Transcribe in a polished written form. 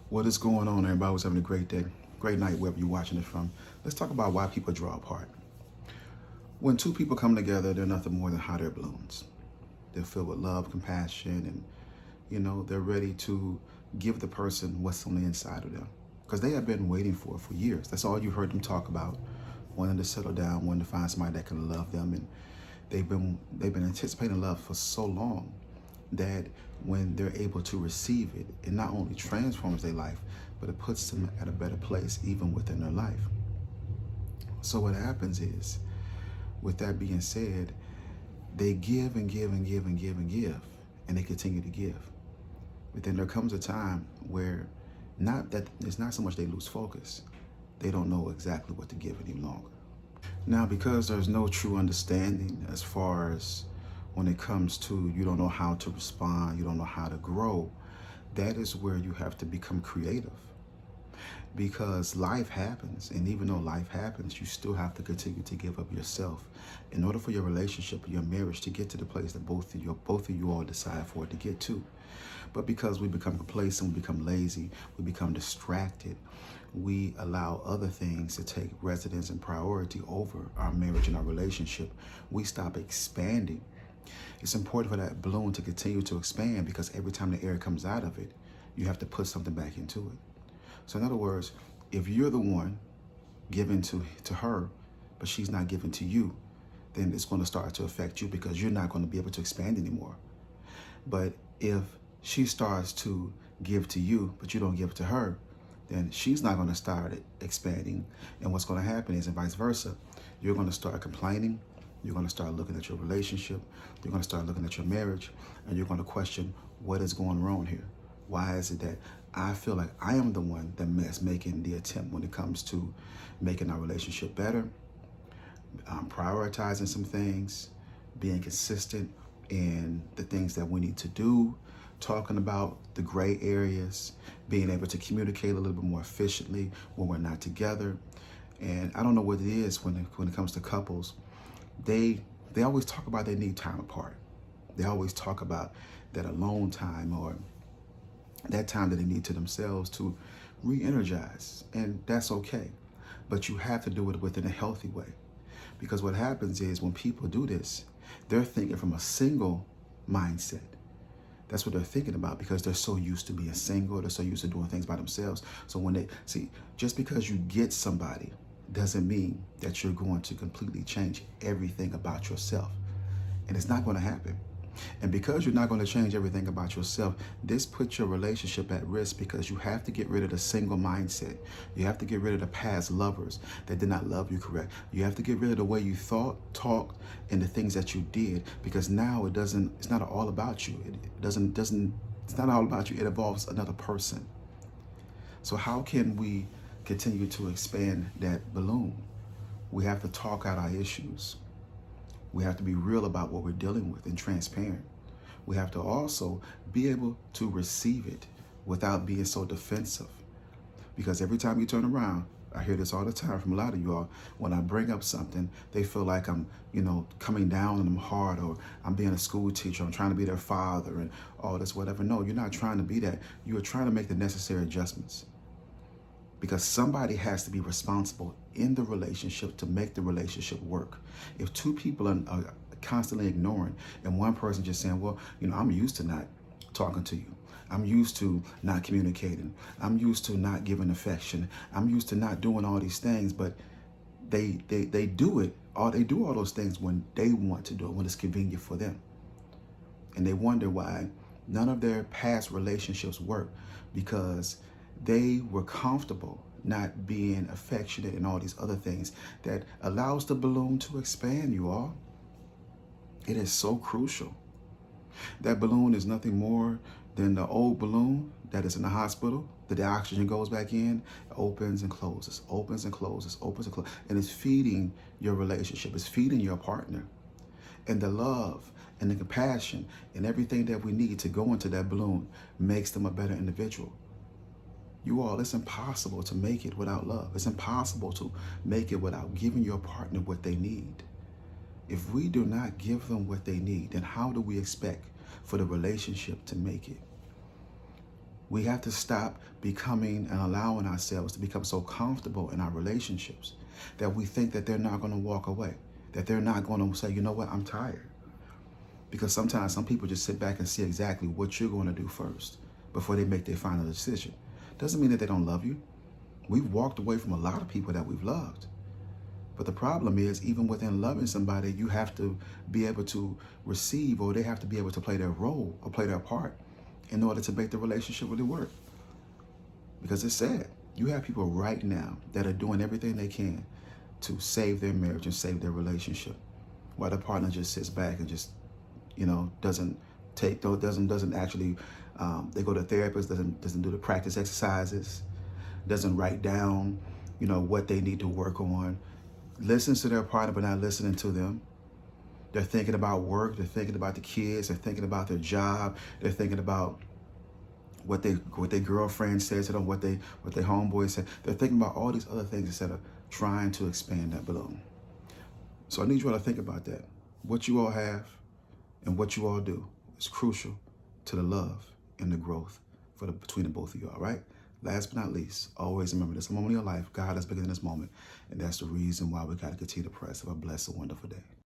What is going on, everybody? Was having a great day, great night, wherever you're watching it from. Let's talk about why people draw apart. When two people come together, they're nothing more than hot air balloons. They're filled with love, compassion, and they're ready to give the person what's on the inside of them, because they have been waiting for years. That's all you heard them talk about, wanting to settle down, wanting to find somebody that can love them, and they've been anticipating love for so long that when they're able to receive it, it not only transforms their life, but it puts them at a better place even within their life. So what happens is, with that being said, they give and give and give and give and give, and they continue to give. But then there comes a time where not that it's not so much they lose focus, they don't know exactly what to give any longer. Now, because there's no true understanding as far as when it comes to you don't know how to respond, you don't know how to grow, that is where you have to become creative. Because life happens, and even though life happens, you still have to continue to give up yourself in order for your relationship, your marriage to get to the place that both of you all decide for it to get to. But because we become complacent, we become lazy, we become distracted, we allow other things to take residence and priority over our marriage and our relationship, we stop expanding. It's important for that balloon to continue to expand, because every time the air comes out of it, you have to put something back into it. So in other words, if you're the one giving to her, but she's not giving to you, then it's going to start to affect you, because you're not going to be able to expand anymore. But if she starts to give to you, but you don't give to her, then she's not going to start expanding. And what's going to happen is, and vice versa, you're going to start complaining. You're going to start looking at your relationship. You're going to start looking at your marriage, and you're going to question, what is going wrong here? Why is it that I feel like I am the one that's making the attempt when it comes to making our relationship better, prioritizing some things, being consistent in the things that we need to do, talking about the gray areas, being able to communicate a little bit more efficiently when we're not together. And I don't know what it is when it comes to couples. They always talk about they need time apart. They always talk about that alone time, or that time that they need to themselves to re-energize. And that's okay. But you have to do it within a healthy way. Because what happens is, when people do this, they're thinking from a single mindset. That's what they're thinking about, because they're so used to being single. They're so used to doing things by themselves. So when they see, just because you get somebody doesn't mean that you're going to completely change everything about yourself. And it's not going to happen. And because you're not going to change everything about yourself, this puts your relationship at risk, because you have to get rid of the single mindset. You have to get rid of the past lovers that did not love you correct. You have to get rid of the way you thought, talked, and the things that you did, because now it's not all about you. It's not all about you. It involves another person. So how can we continue to expand that balloon? We have to talk out our issues. We have to be real about what we're dealing with and transparent. We have to also be able to receive it without being so defensive. Because every time you turn around, I hear this all the time from a lot of you all, when I bring up something, they feel like I'm, coming down on them hard, or I'm being a school teacher, I'm trying to be their father and all this, whatever. No, you're not trying to be that. You are trying to make the necessary adjustments. Because somebody has to be responsible in the relationship to make the relationship work. If two people are constantly ignoring, and one person just saying, well, I'm used to not talking to you. I'm used to not communicating. I'm used to not giving affection. I'm used to not doing all these things, but they do it, or they do all those things when they want to do it, when it's convenient for them. And they wonder why none of their past relationships work, because they were comfortable not being affectionate and all these other things that allows the balloon to expand, you all. It is so crucial. That balloon is nothing more than the old balloon that is in the hospital, that the oxygen goes back in, opens and closes, opens and closes, opens and closes. And it's feeding your relationship. It's feeding your partner. And the love and the compassion and everything that we need to go into that balloon makes them a better individual. You all, it's impossible to make it without love. It's impossible to make it without giving your partner what they need. If we do not give them what they need, then how do we expect for the relationship to make it? We have to stop becoming and allowing ourselves to become so comfortable in our relationships that we think that they're not going to walk away, that they're not going to say, you know what, I'm tired. Because sometimes some people just sit back and see exactly what you're going to do first before they make their final decision. Doesn't mean that they don't love you. We've walked away from a lot of people that we've loved. But the problem is, even within loving somebody, you have to be able to receive, or they have to be able to play their role or play their part in order to make the relationship really work. Because it's sad. You have people right now that are doing everything they can to save their marriage and save their relationship, while the partner just sits back and just, doesn't actually, they go to therapists, doesn't do the practice exercises, doesn't write down, what they need to work on, listens to their partner but not listening to them. They're thinking about work, they're thinking about the kids, they're thinking about their job, they're thinking about what their girlfriend says to them, what their homeboy said. They're thinking about all these other things instead of trying to expand that balloon. So I need you all to think about that. What you all have and what you all do is crucial to the love and the growth between the both of you, all right? Last but not least, always remember this: a moment in your life, God is bigger than this moment, and that's the reason why we got to continue to press. Have a blessed, wonderful day.